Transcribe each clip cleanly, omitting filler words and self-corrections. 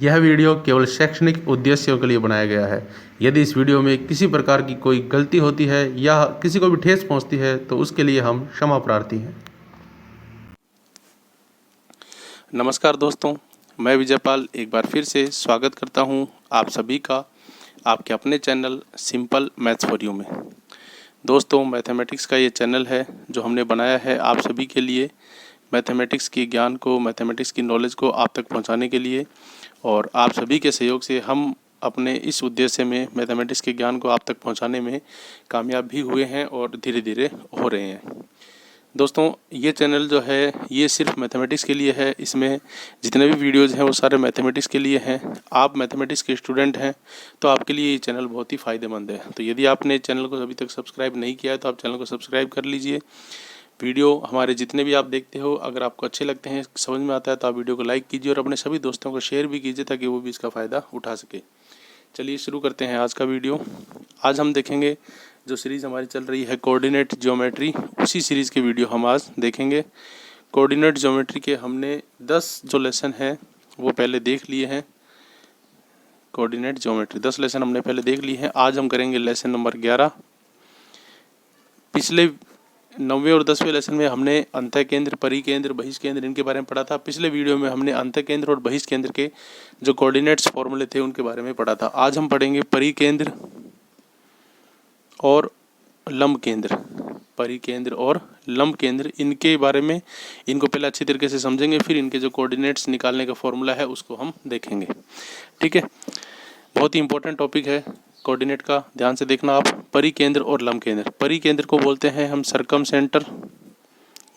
यह वीडियो केवल शैक्षणिक उद्देश्यों के लिए बनाया गया है। यदि इस वीडियो में किसी प्रकार की कोई गलती होती है या किसी को भी ठेस पहुंचती है तो उसके लिए हम क्षमा प्रार्थी हैं। नमस्कार दोस्तों, मैं विजयपाल एक बार फिर से स्वागत करता हूं आप सभी का आपके अपने channel simple maths for you में। दोस्तों, मैथमेटिक्स का ये चैनल है जो हमने बनाया है आप सभी के लिए, मैथमेटिक्स के ज्ञान को, मैथमेटिक्स की नॉलेज को आप तक पहुंचाने के लिए। और आप सभी के सहयोग से हम अपने इस उद्देश्य में, मैथमेटिक्स के ज्ञान को आप तक पहुंचाने में कामयाब भी हुए हैं और धीरे धीरे हो रहे हैं। दोस्तों, ये चैनल जो है ये सिर्फ मैथमेटिक्स के लिए है। इसमें जितने भी वीडियोज़ हैं वो सारे मैथमेटिक्स के लिए हैं। आप मैथमेटिक्स के स्टूडेंट हैं तो आपके लिए ये चैनल बहुत ही फ़ायदेमंद है। तो यदि आपने चैनल को अभी तक सब्सक्राइब नहीं किया है तो आप चैनल को सब्सक्राइब कर लीजिए। वीडियो हमारे जितने भी आप देखते हो, अगर आपको अच्छे लगते हैं, समझ में आता है, तो आप वीडियो को लाइक कीजिए और अपने सभी दोस्तों को शेयर भी कीजिए ताकि वो भी इसका फ़ायदा उठा सके। चलिए शुरू करते हैं आज का वीडियो। आज हम देखेंगे जो सीरीज़ हमारी चल रही है कोऑर्डिनेट ज्योमेट्री, उसी सीरीज़ के वीडियो हम आज देखेंगे। कोऑर्डिनेट ज्योमेट्री के हमने 10 जो लेसन हैं वो पहले देख लिए हैं। कोऑर्डिनेट ज्योमेट्री 10 लेसन हमने पहले देख लिए हैं। आज हम करेंगे लेसन नंबर 11। पिछले 9वें और 10वें लेसन में हमने अंतः केंद्र, परिकेंद्र, बहिष्केंद्र इनके बारे में पढ़ा था। पिछले वीडियो में हमने अंतः केंद्र और बहिष्केंद्र के जो कोऑर्डिनेट्स फॉर्मूले थे उनके बारे में पढ़ा था। आज हम पढ़ेंगे परिकेंद्र और लंब केंद्र। परिकेंद्र और लंब केंद्र, इनके बारे में, इनको पहले अच्छी तरीके से समझेंगे, फिर इनके जो कोऑर्डिनेट्स निकालने का फॉर्मूला है उसको हम देखेंगे। ठीक है, बहुत ही इंपॉर्टेंट टॉपिक है कोऑर्डिनेट का, ध्यान से देखना आप। परिकेंद्र और लंब केंद्र। परिकेंद्र को बोलते हैं हम सर्कम सेंटर,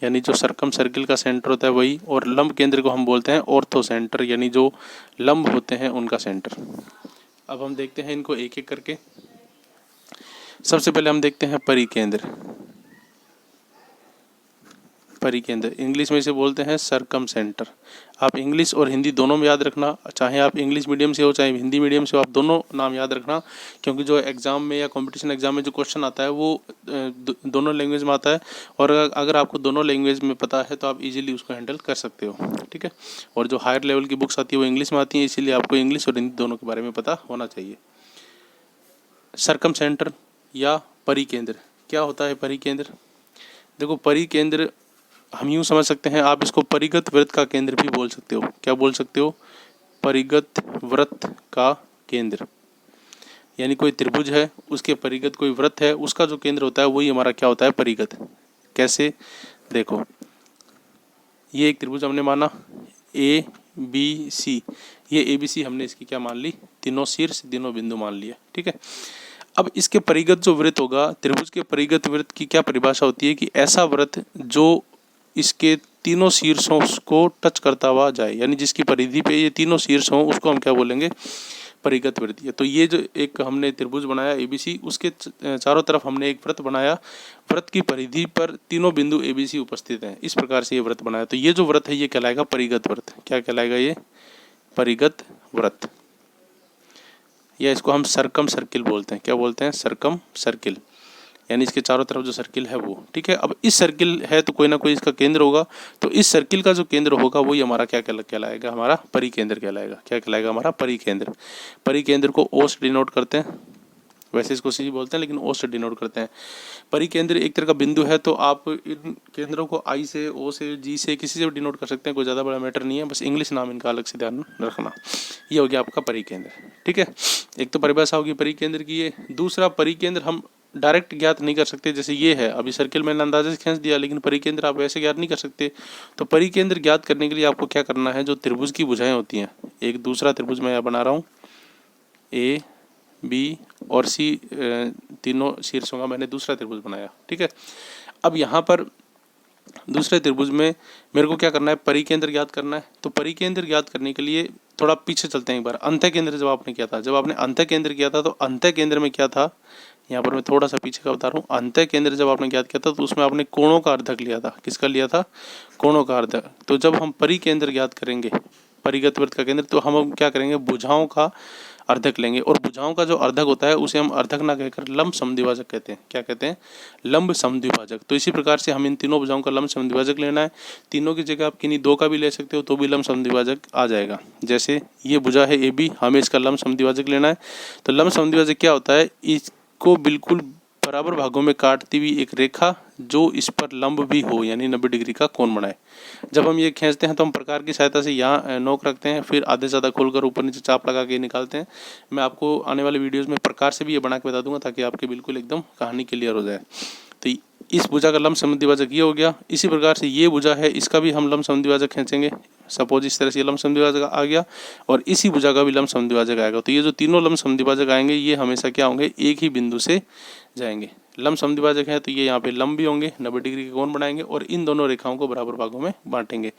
यानी जो सर्कम सर्किल का सेंटर होता है वही। और लंब केंद्र को हम बोलते हैं ऑर्थो सेंटर, यानी जो लंब होते हैं उनका सेंटर। अब हम देखते हैं इनको एक एक करके। सबसे पहले हम देखते हैं परिकेंद्र। परिकेंद्र इंग्लिश में इसे बोलते हैं सर्कम सेंटर। आप इंग्लिश और हिंदी दोनों में याद रखना, चाहे आप इंग्लिश मीडियम से हो चाहे हिंदी मीडियम से हो, आप दोनों नाम याद रखना, क्योंकि जो एग्ज़ाम में या कंपटीशन एग्जाम में जो क्वेश्चन आता है वो दोनों लैंग्वेज में आता है। और अगर आपको दोनों लैंग्वेज में पता है तो आप इजीली उसको हैंडल कर सकते हो। ठीक है, और जो हायर लेवल की बुक्स आती है वो इंग्लिश में आती हैं, इसीलिए आपको इंग्लिश और हिंदी दोनों के बारे में पता होना चाहिए। सर्कम सेंटर या परिकेंद्र, क्या होता है परिकेंद्र? देखो, परिकेंद्र हम यूँ समझ सकते हैं, आप इसको परिगत वृत्त का केंद्र भी बोल सकते हो। क्या बोल सकते हो? परिगत वृत्त का केंद्र। यानी कोई त्रिभुज है, उसके परिगत कोई वृत्त है, उसका जो केंद्र होता है वही हमारा क्या होता है? परिगत। कैसे? देखो, ये एक त्रिभुज हमने माना ए बी सी। ये ए बी सी हमने इसकी क्या मान ली? तीनों शीर्ष, तीनों बिंदु मान लिया। ठीक है, अब इसके परिगत जो वृत्त होगा, त्रिभुज के परिगत वृत्त की क्या परिभाषा होती है कि ऐसा वृत्त जो इसके तीनों शीर्षों को टच करता हुआ जाए, यानी जिसकी परिधि पे ये तीनों शीर्ष हों, उसको हम क्या बोलेंगे? परिगत वृत्त। तो ये जो एक हमने त्रिभुज बनाया एबीसी, उसके चारों तरफ हमने एक वृत्त बनाया, वृत्त की परिधि पर तीनों बिंदु एबीसी उपस्थित हैं, इस प्रकार से ये वृत्त बनाया। तो ये जो वृत्त है ये कहलाएगा परिगत वृत्त। क्या कहलाएगा ये? परिगत वृत्त। या इसको हम सर्कम सर्किल बोलते हैं। क्या बोलते हैं? सर्कम सर्किल, यानी इसके चारों तरफ जो सर्किल है वो। ठीक है, अब इस सर्किल है तो कोई ना कोई इसका केंद्र होगा, तो इस सर्किल का जो केंद्र होगा वही हमारा क्या कहलाएगा? हमारा परिकेंद्र कहलाएगा। क्या कहलाएगा? हमारा परिकेंद्र। परिकेंद्र को ओ से डिनोट करते हैं, वैसे इसको सी बोलते हैं लेकिन ओ से डिनोट करते हैं। परिकेंद्र एक तरह का बिंदु है, तो आप इन केंद्रों को आई से, ओ से, जी से, किसी से भी डिनोट कर सकते हैं, कोई ज़्यादा बड़ा मैटर नहीं है, बस इंग्लिश नाम इनका अलग से ध्यान रखना। ये हो गया आपका परिकेंद्र। ठीक है, एक तो परिभाषा होगी परिकेंद्र की ये। दूसरा, परिकेंद्र हम डायरेक्ट ज्ञात नहीं कर सकते, जैसे ये है, अभी सर्किल मैंने अंदाजे से खींच दिया, लेकिन परिकेंद्र आप वैसे ज्ञात नहीं कर सकते। तो परिकेंद्र ज्ञात करने के लिए आपको क्या करना है? जो त्रिभुज की भुजाएं होती हैं, एक दूसरा त्रिभुज मैं यहाँ बना रहा हूँ, ए बी और सी, तीनों शीर्षों का मैंने दूसरा त्रिभुज बनाया। ठीक है, अब यहाँ पर दूसरे त्रिभुज में मेरे को क्या करना है? परिकेंद्र ज्ञात करना है। तो परिकेंद्र ज्ञात करने के लिए थोड़ा पीछे चलते हैं एक बार। अंतः केंद्र जब आपने किया था, जब आपने अंतः केंद्र किया था, तो अंतः केंद्र में क्या था? यहाँ पर मैं थोड़ा सा पीछे का बता रहा हूँ। अंतः केंद्र जब आपने ज्ञात किया था तो उसमें आपने कोणों का अर्धक लिया था। किसका लिया था? कोणों का अर्धक। तो जब हम परिकेंद्र ज्ञात करेंगे, परिगत वृत्त का केंद्र, तो हम क्या करेंगे, भुजाओं का अर्धक लेंगे। और भुजाओं का जो अर्धक होता है उसे हम अर्धक ना कहकर लंब समद्विभाजक कहते हैं। क्या कहते हैं? लंब समद्विभाजक। तो इसी प्रकार से हम इन तीनों भुजाओं का लंब समद्विभाजक लेना है। तीनों की जगह आप किन्हीं दो का भी ले सकते हो तो भी लंब समद्विभाजक आ जाएगा। जैसे ये भुजा है AB, हमें इसका लंब समद्विभाजक लेना है। तो लंब समद्विभाजक क्या होता है? इसको बिल्कुल बराबर भागों में काटती हुई एक रेखा जो इस पर लंब भी हो, यानी 90 डिग्री का कोण बनाए। जब हम ये खींचते हैं तो हम प्रकार की सहायता से यहाँ नोक रखते हैं, फिर आधे से ज़्यादा खोलकर ऊपर नीचे चाप लगा के निकालते हैं। मैं आपको आने वाले वीडियोस में प्रकार से भी ये बना के बता दूंगा ताकि आपके बिल्कुल एकदम कहानी क्लियर हो जाए। तो इस भुजा का लंब समद्विभाजक ये हो गया। इसी प्रकार से ये भुजा है, इसका भी हम लंब समद्विभाजक खींचेंगे। सपोज इस तरह से ये लंब समद्विभाजक आ गया और इसी भुजा का भी लंब समद्विभाजक आएगा। तो ये जो तीनों लंब समद्विभाजक आएंगे ये हमेशा क्या होंगे? एक ही बिंदु से जाएंगे। लंब समद्विभाजक है तो ये यहाँ पे लंब भी होंगे, 90 डिग्री के कोण बनाएंगे और इन दोनों रेखाओं को बराबर भागों में बांटेंगे।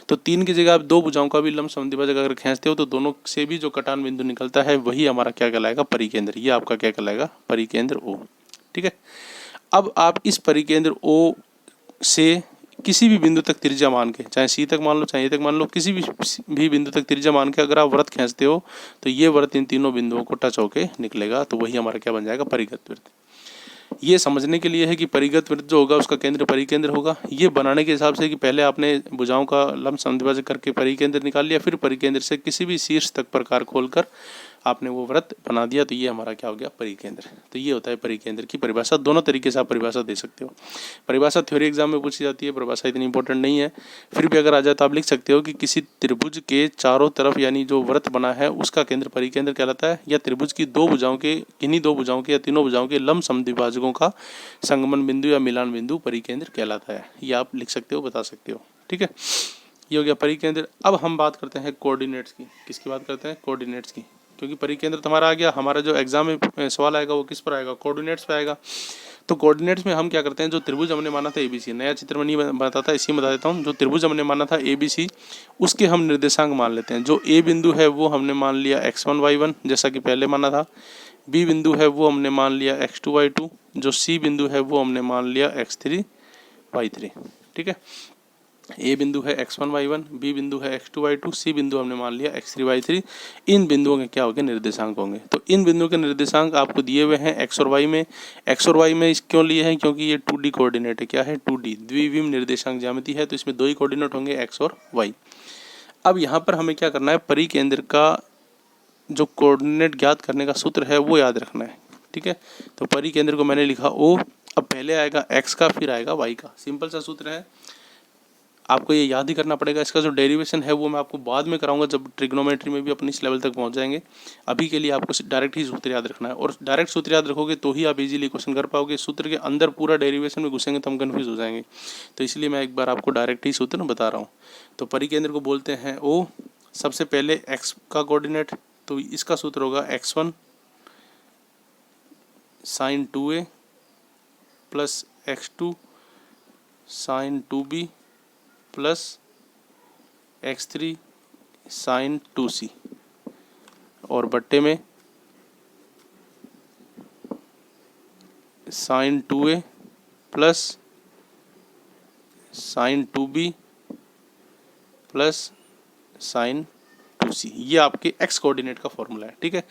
तो 3 की जगह आप 2 भुजाओं का भी लंब समद्विभाजक अगर खींचते हो तो दोनों से भी जो कटान बिंदु निकलता है वही हमारा क्या कहलाएगा? परिकेंद्र। ये आपका क्या कहलाएगा? परिकेंद्र O। ठीक है। अब आप इस परिकेंद्र O से किसी भी बिंदु तक त्रिज्या मान के, चाहे C तक मान लो चाहे A तक मान लो, किसी भी बिंदु तक त्रिज्या मान के अगर आप वृत्त खींचते हो तो ये वृत्त इन तीनों बिंदुओं को टच होके निकलेगा। तो वही हमारा क्या बन जाएगा? परिगत वृत्त। ये समझने के लिए है कि परिगत वृत्त जो होगा उसका केंद्र परिकेंद्र होगा। ये बनाने के हिसाब से कि पहले आपने भुजाओं का लंब समद्विभाजक करके परिकेंद्र निकाल लिया, फिर परिकेंद्र से किसी भी शीर्ष तक प्रकार खोलकर आपने वो वृत्त बना दिया, तो ये हमारा क्या हो गया? परिकेंद्र। तो ये होता है परिकेंद्र की परिभाषा। दोनों तरीके से आप परिभाषा दे सकते हो। परिभाषा थ्योरी एग्जाम में पूछी जाती है, परिभाषा इतनी इंपॉर्टेंट नहीं है, फिर भी अगर आ जाए तो आप लिख सकते हो कि किसी त्रिभुज के चारों तरफ यानी जो वृत्त बना है उसका केंद्र परिकेंद्र कहलाता है, या त्रिभुज की दो भुजाओं के, किन्हीं दो भुजाओं के या तीनों भुजाओं के लंब समद्विभाजकों का संगमन बिंदु या मिलान बिंदु परिकेंद्र कहलाता है। ये आप लिख सकते हो, बता सकते हो। ठीक है, ये हो गया परिकेंद्र। अब हम बात करते हैं कोऑर्डिनेट्स की। किसकी बात करते हैं? कोऑर्डिनेट्स की। क्योंकि परिकेंद्र तो हमारा आ गया, हमारा जो एग्जाम में सवाल आएगा वो किस पर आएगा? कोऑर्डिनेट्स पे आएगा। तो कोऑर्डिनेट्स में हम क्या करते हैं? जो त्रिभुज हमने माना था ABC, नया चित्र में नहीं बताता, इसी में बता देता हूँ। जो त्रिभुज हमने माना था ABC, उसके हम निर्देशांक मान लेते हैं। जो A बिंदु है वो हमने मान लिया x1 y1 जैसा कि पहले माना था। B बिंदु है वो हमने मान लिया x2 y2। जो C बिंदु है वो हमने मान लिया x3 y3। ठीक है, A बिंदु है x1 y1, B बिंदु है x2 y2, C बिंदु हमने मान लिया x3 y3। इन बिंदुओं के क्या होंगे? निर्देशांक होंगे। तो इन बिंदुओं के निर्देशांक आपको दिए हुए हैं x और y में। x और y में क्यों लिए हैं? क्योंकि ये 2D कोऑर्डिनेट है। क्या है? 2D, द्विविम निर्देशांक ज्यामिति है, तो इसमें दो ही कोऑर्डिनेट होंगे, x और y। अब यहाँ पर हमें क्या करना है? परिकेंद्र का जो कोऑर्डिनेट ज्ञात करने का सूत्र है वो याद रखना है। ठीक है, तो परिकेंद्र को मैंने लिखा O। अब पहले आएगा x का, फिर आएगा y का। सिंपल सा सूत्र है, आपको ये याद ही करना पड़ेगा। इसका जो डेरिवेशन है वो मैं आपको बाद में कराऊंगा जब ट्रिग्नोमेट्री में भी अपनी इस लेवल तक पहुंच जाएंगे। अभी के लिए आपको डायरेक्ट ही सूत्र याद रखना है, और डायरेक्ट सूत्र याद रखोगे तो ही आप इजीली क्वेश्चन कर पाओगे। सूत्र के अंदर पूरा डेरिवेशन में घुसेंगे तो हम कन्फ्यूज हो जाएंगे। तो इसलिए मैं एक बार आपको डायरेक्ट ही सूत्र बता रहा हूँ। तो परिकेंद्र को बोलते हैं O। सबसे पहले x का कोऑर्डिनेट, तो इसका सूत्र होगा x1 sin 2a plus x2 sin 2b plus x3 sin 2c, और बट्टे में sin 2a plus sin 2b plus sin 2c। ये आपके x कोऑर्डिनेट का फॉर्मूला है। ठीक है,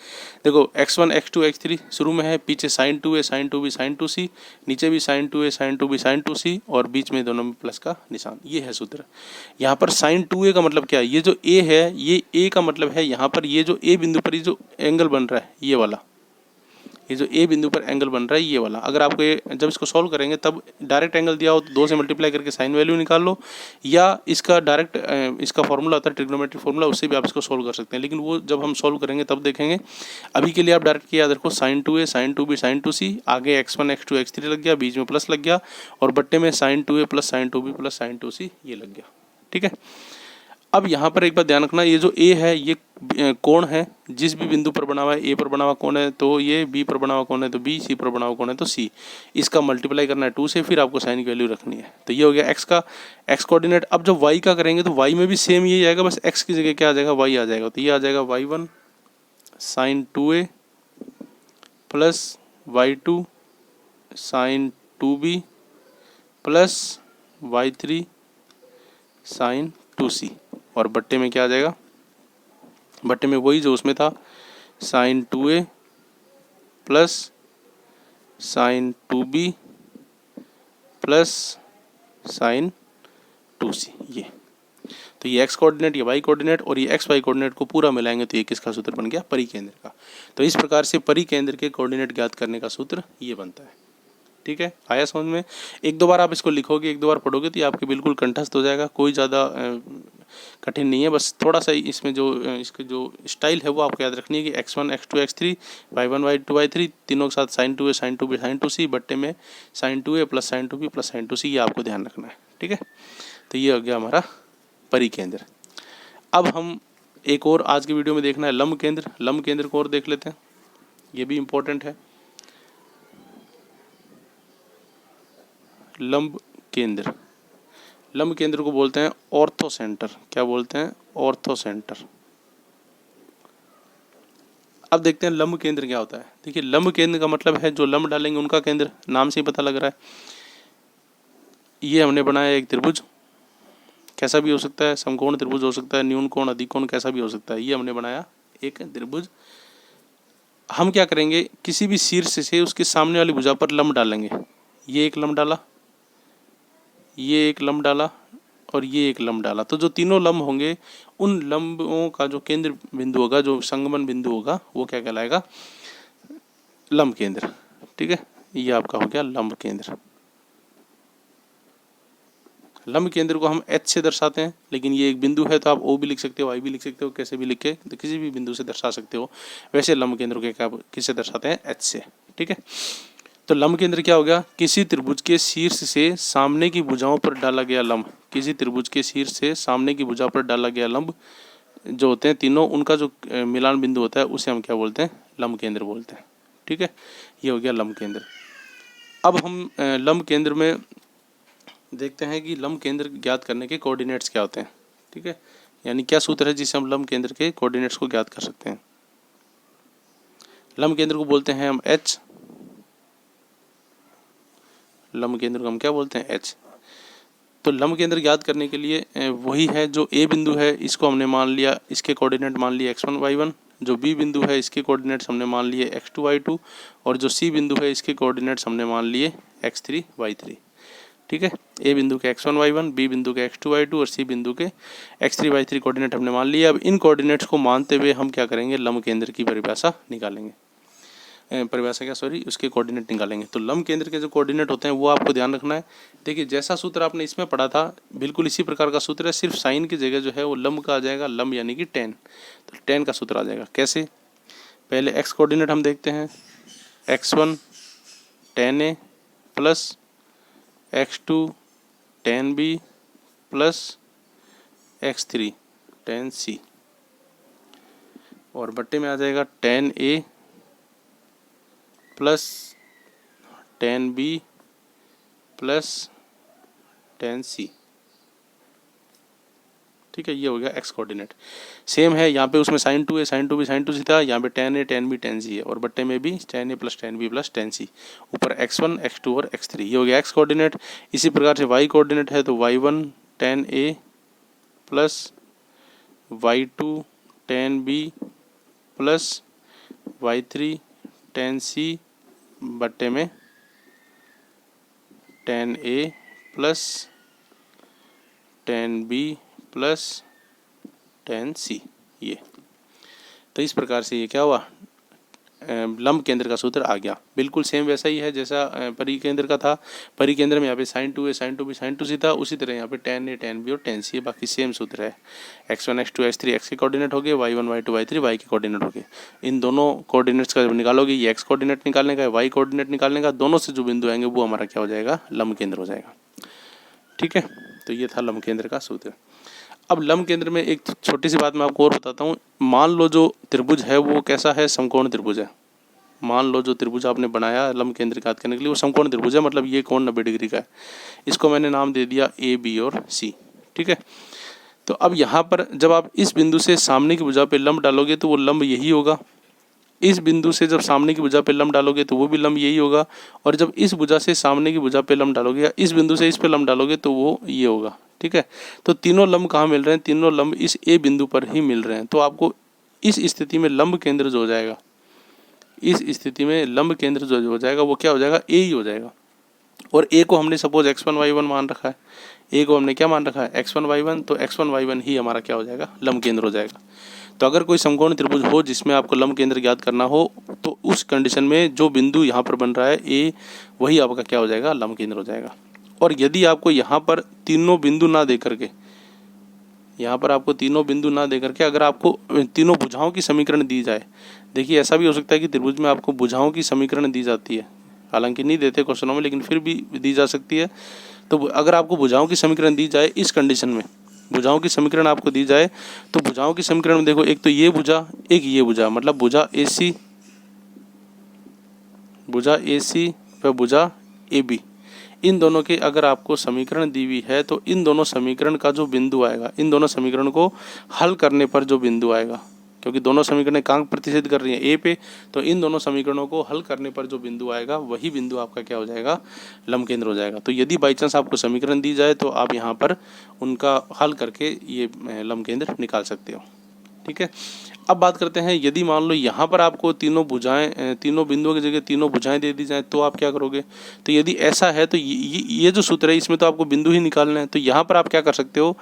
देखो x1 x2 x3 शुरू में है, पीछे sin 2a sin 2b sin 2c, नीचे भी sin 2a sin 2b sin 2c, और बीच में दोनों में प्लस का निशान। ये है सूत्र। यहाँ पर sin 2a का मतलब क्या है? ये जो a है, ये a का मतलब है यहाँ पर ये जो a बिंदु पर ये जो एंगल बन रहा है, ये वाला, ये जो a बिंदु पर एंगल बन रहा है ये वाला। अगर आपको जब इसको सॉल्व करेंगे तब डायरेक्ट एंगल दिया हो तो 2 से मल्टीप्लाई करके साइन वैल्यू निकाल लो, या इसका डायरेक्ट इसका फॉर्मूला होता है ट्रिग्नोमेट्रिक फॉर्मूला, उससे भी आप इसको सॉल्व कर सकते हैं। लेकिन वो जब हम सॉल्व करेंगे तब देखेंगे। अभी के लिए आप डायरेक्ट याद रखो sin 2a sin 2b sin 2c, आगे x1 x2 x3 लग गया, बीच में प्लस लग गया, और बट्टे में sin 2a plus sin 2b plus sin 2c ये लग गया। ठीक है, अब यहाँ पर एक बात ध्यान रखना, ये जो A है ये कोण है, जिस भी बिंदु पर बना हुआ है A पर बना हुआ कोण है तो ये, B पर बना हुआ कोण है तो B, C पर बना हुआ कोण है तो C। इसका मल्टीप्लाई करना है 2 से, फिर आपको साइन की वैल्यू रखनी है। तो ये हो गया x का x कोऑर्डिनेट। अब जब y का करेंगे तो y में भी सेम यही आएगा, बस x की जगह क्या आ जाएगा? y आ जाएगा। तो ये आ जाएगा y1 sin 2a plus y2 sin 2b plus y3 sin 2c, और बट्टे में क्या आ जाएगा? बट्टे में वही जो उसमें था sine 2a plus sine 2b plus sine 2c। तो ये x कोऑर्डिनेट, ये y कोऑर्डिनेट और ये x y कोऑर्डिनेट को पूरा मिलाएंगे तो ये किसका सूत्र बन गया, परिकेंद्र का। तो इस प्रकार से परिकेंद्र के कोऑर्डिनेट ज्ञात करने का सूत्र ये बनता है। ठीक है, आया समझ में। एक दो बार आप इसको लिखोगे, एक दो बार पढ़ोगे तो ये आपके बिल्कुल कंठस्थ हो जाएगा, कोई ज़्यादा कठिन नहीं है। बस थोड़ा सा इसमें जो इसके जो स्टाइल है वो आपको याद रखनी है कि x1 x2 x3 y1 y2 y3 तीनों के साथ sign 2a sign 2b sign 2c बट्टे में sine 2a plus sine 2b plus sine 2c, ये आपको ध्यान रखना है। ठीक है, तो ये हो गया हमारा परिकेंद्र। अब हम एक और आज की वीडियो में देखना है लंब केंद्र। लंब केंद्र को और देख लेते हैं, ये भी इम्पोर्टेंट है। लंब केंद्र, लंब केंद्र को बोलते हैं ऑर्थो सेंटर। क्या बोलते हैं, ऑर्थो सेंटर। अब देखते हैं लंब केंद्र क्या होता है। देखिए, लंब केंद्र का मतलब है जो लंब डालेंगे उनका केंद्र, नाम से ही पता लग रहा है। ये हमने बनाया एक त्रिभुज, कैसा भी हो सकता है, समकोण त्रिभुज हो सकता है, न्यून कोण अधिक कोण कैसा भी हो सकता है। ये हमने बनाया एक त्रिभुज। हम क्या करेंगे, किसी भी शीर्ष से उसके सामने वाली भुजा पर लंब डालेंगे। ये एक लंब डाला, ये एक लंब डाला और ये एक लंब डाला। तो जो तीनों लंब होंगे उन लंबों का जो केंद्र बिंदु होगा, जो संगमन बिंदु होगा, वो क्या कहलाएगा, लंब केंद्र। ठीक है, ये आपका हो गया लंब केंद्र। लंब केंद्र को हम H से दर्शाते हैं, लेकिन ये एक बिंदु है तो आप O भी लिख सकते हो, I भी लिख सकते हो, कैसे भी लिख के तो किसी भी बिंदु से दर्शा सकते हो। वैसे लंब केंद्र को क्या किससे दर्शाते हैं, H से। ठीक है, तो लंब केंद्र क्या हो गया, किसी त्रिभुज के शीर्ष से सामने की भुजाओं पर डाला गया लंब। किसी त्रिभुज के शीर्ष से सामने की भुजा पर डाला गया लंब जो होते हैं तीनों, उनका जो मिलान बिंदु होता है उसे हम क्या बोलते हैं, लंब केंद्र बोलते हैं। ठीक है, ये हो गया लंब केंद्र। अब हम लंब केंद्र में देखते हैं कि लंब केंद्र ज्ञात करने के कोऑर्डिनेट्स क्या होते हैं। ठीक है, यानी क्या सूत्र है जिससे हम लंब केंद्र के कोऑर्डिनेट्स को ज्ञात कर सकते हैं। लंब केंद्र को बोलते हैं हम H। लंब केंद्र को हम क्या बोलते हैं, H। तो लंब केंद्र ज्ञात करने के लिए वही है, जो A बिंदु है इसको हमने मान लिया, इसके कोऑर्डिनेट मान लिए x1 y1। जो B बिंदु है इसके कोऑर्डिनेट्स हमने मान लिए x2 y2 और जो C बिंदु है इसके कोऑर्डिनेट्स हमने मान लिए x3 y3। ठीक है, A बिंदु के x1 y1, B बिंदु के x2 y2 और C बिंदु के x3 y3 कोऑर्डिनेट हमने मान लिए। अब इन कोऑर्डिनेट्स को मानते हुए हम क्या करेंगे, लंब केंद्र की परिभाषा निकालेंगे। उसके कोऑर्डिनेट निकालेंगे। तो लंब केंद्र के जो कोऑर्डिनेट होते हैं वो आपको ध्यान रखना है। देखिए, जैसा सूत्र आपने इसमें पढ़ा था बिल्कुल इसी प्रकार का सूत्र है, सिर्फ साइन की जगह जो है वो लंब का आ जाएगा, लंब यानी कि tan। तो tan का सूत्र आ जाएगा। कैसे, पहले x कोऑर्डिनेट हम देखते हैं, x1 tan a plus x2 tan b plus x3 tan c और बट्टे में आ जाएगा tan a plus tan b plus tan c। ठीक है, ये हो गया x कोऑर्डिनेट। सेम है यहाँ पे, उसमें sign 2a sign 2b sign 2c था, यहाँ पे tan a tan b tan c है और बट्टे में भी tan a plus tan b plus tan c, ऊपर x1 x2 और x3। ये हो गया x कोऑर्डिनेट। इसी प्रकार से y कोऑर्डिनेट है तो y1 tan a plus y2 tan b plus y3 tan c बट्टे में tan a plus tan b plus tan c। ये तो इस प्रकार से ये क्या हुआ, लंब केंद्र का सूत्र आ गया। बिल्कुल सेम वैसा ही है जैसा परिकेंद्र का था। परिकेंद्र में यहाँ पे sign 2a sign 2b sign 2c था, उसी तरह यहाँ पे tan a tan b और tan c, बाकी सेम सूत्र है। x1 x2 x3 x के कोऑर्डिनेट हो गए, y1 y2 y3 y के कोऑर्डिनेट हो गए। इन दोनों कोऑर्डिनेट्स का जब निकालोगे, ये x कोऑर्डिनेट निकालने का है, y कोऑर्डिनेट निकालने का, दोनों से जो बिंदु आएंगे वो हमारा क्या हो जाएगा, लंब केंद्र हो जाएगा। ठीक है, तो ये था लंब केंद्र का सूत्र। अब लंब केंद्र में एक छोटी सी बात मैं आपको और बताता हूँ। मान लो जो त्रिभुज है वो कैसा है, समकोण त्रिभुज है। मान लो जो त्रिभुज आपने बनाया लंब केंद्र ज्ञात करने के लिए वो समकोण त्रिभुज है, मतलब ये कोण 90 डिग्री का है। इसको मैंने नाम दे दिया A B और C। ठीक है, तो अब यहाँ पर जब आप इस बिंदु से सामने की भुजा पे लंब डालोगे तो वो लंब यही होगा। इस बिंदु से जब सामने की भुजा पे लंब डालोगे तो वो भी लंब यही होगा। और जब इस भुजा से सामने की भुजा पे लंब डालोगे या इस बिंदु से इस पे लंब डालोगे तो वो ये होगा। ठीक है, तो तीनों लंब कहाँ मिल रहे हैं, तीनों लंब इस A बिंदु पर ही मिल रहे हैं। तो आपको इस स्थिति में लंब केंद्र जो हो जाएगा, इस स्थिति में लंब केंद्र जो हो जाएगा वो क्या हो जाएगा, ए ही हो जाएगा। और ए को हमने सपोज x1 y1 मान रखा है, ए को हमने क्या मान रखा है, x1 y1, तो x1 y1 ही हमारा क्या हो जाएगा, लंब केंद्र हो जाएगा। तो अगर कोई समकोण त्रिभुज हो जिसमें आपको लंब केंद्र ज्ञात करना हो, तो उस कंडीशन में जो बिंदु यहाँ पर बन रहा है ए, वही आपका क्या हो जाएगा, लंब केंद्र हो जाएगा। और यदि आपको यहाँ पर तीनों बिंदु ना दे करके, यहाँ पर आपको तीनों बिंदु ना दे करके अगर आपको तीनों भुजाओं की समीकरण दी जाए, देखिए ऐसा भी हो सकता है कि त्रिभुज में आपको भुजाओं की समीकरण दी जाती है, हालांकि नहीं देते क्वेश्चनों में, लेकिन फिर भी दी जा सकती है। तो अगर आपको भुजाओं की समीकरण दी जाए, इस कंडीशन में भुजाओं की समीकरण आपको दी जाए, तो भुजाओं की समीकरण में देखो, एक तो ये भुजा, एक ये भुजा, मतलब भुजा AC व भुजा AB, इन दोनों के अगर आपको समीकरण दी हुई है, तो इन दोनों समीकरण का जो बिंदु आएगा, इन दोनों समीकरण को हल करने पर जो बिंदु आएगा, क्योंकि दोनों समीकरणें कहाँ प्रतिशत कर रही हैं, ए पे, तो इन दोनों समीकरणों को हल करने पर जो बिंदु आएगा वही बिंदु आपका क्या हो जाएगा, लंब केंद्र हो जाएगा। तो यदि बाई चांस आपको समीकरण दी जाए तो आप यहाँ पर उनका हल करके ये लंब केंद्र निकाल सकते हो। ठीक है, अब बात करते हैं, यदि मान लो यहाँ पर आपको तीनों भुजाएं, तीनों बिंदुओं की जगह तीनों भुजाएं दे दी जाएं, तो आप क्या करोगे। तो यदि ऐसा है तो ये जो सूत्र है इसमें तो आपको बिंदु ही निकालना है। तो यहाँ पर आप क्या कर सकते हो,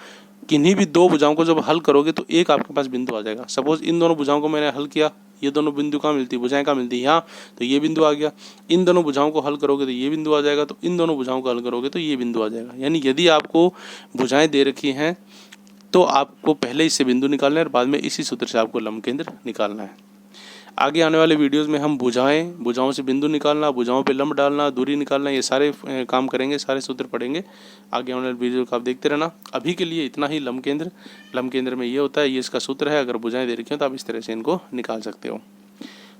किन्हीं भी दो भुजाओं को जब हल करोगे तो एक आपके पास बिंदु आ जाएगा। सपोज इन दोनों भुजाओं को मैंने हल किया, ये दोनों बिंदु कहाँ मिलती है, भुजाएं कहाँ मिलती है, यहाँ, तो ये बिंदु आ गया। इन दोनों भुजाओं को हल करोगे तो ये बिंदु आ जाएगा, तो इन दोनों भुजाओं को हल करोगे तो ये बिंदु आ जाएगा। यानी यदि आपको भुजाएं दे रखी हैं तो आपको पहले इससे बिंदु निकालना है और बाद में इसी सूत्र से आपको लंब केंद्र निकालना है। आगे आने वाले वीडियोस में हम भुजाओं से बिंदु निकालना, भुजाओं पे लंब डालना, दूरी निकालना, ये सारे काम करेंगे, सारे सूत्र पढ़ेंगे। आगे आने वाले वीडियो को आप देखते रहना। अभी के लिए इतना ही लंब केंद्र में ये होता है, ये इसका सूत्र है। अगर भुजाएं दे रखी हो तो आप इस तरह से इनको निकाल सकते हो।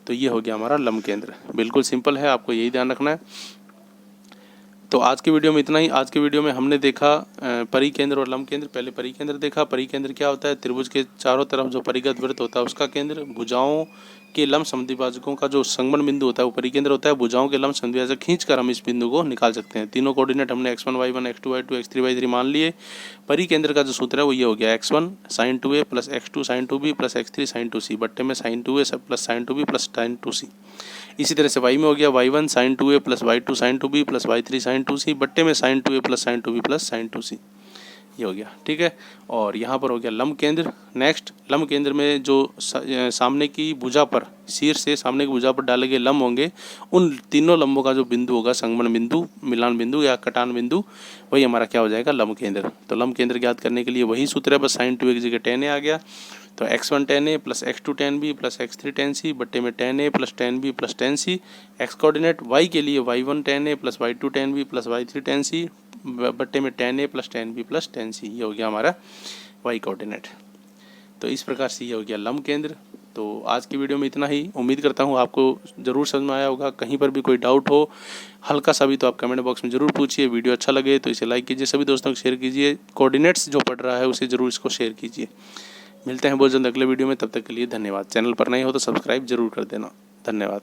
तो ये हो गया हमारा लंब केंद्र, बिल्कुल सिंपल है, आपको यही ध्यान रखना है। तो आज के वीडियो में इतना ही। आज के वीडियो में हमने देखा परिकेंद्र और लंब केंद्र। पहले परिकेंद्र देखा। परिकेंद्र क्या होता है, त्रिभुज के चारों तरफ जो परिगत वृत्त होता है उसका केंद्र। भुजाओं के लंब समद्विभाजकों का जो संगमन बिंदु होता है वो परिकेंद्र होता है। भुजाओं के लंब समद्विभाजक खींचकर हम इस बिंदु को निकाल सकते हैं। तीनों कोऑर्डिनेट हमने x1 y1 x2 y2 x3 y3 मान लिए। परिकेंद्र का जो सूत्र है वो ये हो गया, x1 sin 2a plus x2 sin 2b plus x3 sin 2c, बट्टे में sin 2a plus sin 2b plus sin 2c। इसी तरह से y में हो गया y1 sin 2a plus y2 sin 2b plus y3 sin 2c, बट्टे में sin 2a plus sin 2b plus sin 2c, ये हो गया। ठीक है, और यहाँ पर हो गया लंब केंद्र। नेक्स्ट, लंब केंद्र में जो सामने की भुजा पर, शीर्ष से सामने की भुजा पर डाले गए लंब होंगे, उन तीनों लंबों का जो बिंदु होगा, संगमन बिंदु, मिलान बिंदु या कटान बिंदु, वही हमारा क्या हो जाएगा, लंब केंद्र। तो लंब केंद्र ज्ञात करने के लिए वही सूत्र है, बस sin 2a की जगह tan a आ गया। तो x1 tan a plus x2 tan b plus x3 tan c, बट्टे में tan a plus tan b plus tan c। x coordinate y के लिए y1 tan a plus y2 tan b plus y3 tan c, बट्टे में tan a plus tan b plus tan c, ये हो गया हमारा y कोऑर्डिनेट। तो इस प्रकार से ये हो गया लंब केंद्र। तो आज की वीडियो में इतना ही। उम्मीद करता हूँ आपको ज़रूर समझ में आया होगा। कहीं पर भी कोई डाउट हो हल्का सा भी तो आप कमेंट बॉक्स में ज़रूर पूछिए। वीडियो अच्छा लगे तो इसे लाइक कीजिए, सभी दोस्तों को शेयर कीजिए। कोऑर्डिनेट्स जो पढ़ रहा है उसे ज़रूर इसको शेयर कीजिए। मिलते हैं बहुत जल्द अगले वीडियो में, तब तक के लिए धन्यवाद। चैनल पर नए हो तो सब्सक्राइब जरूर कर देना। धन्यवाद।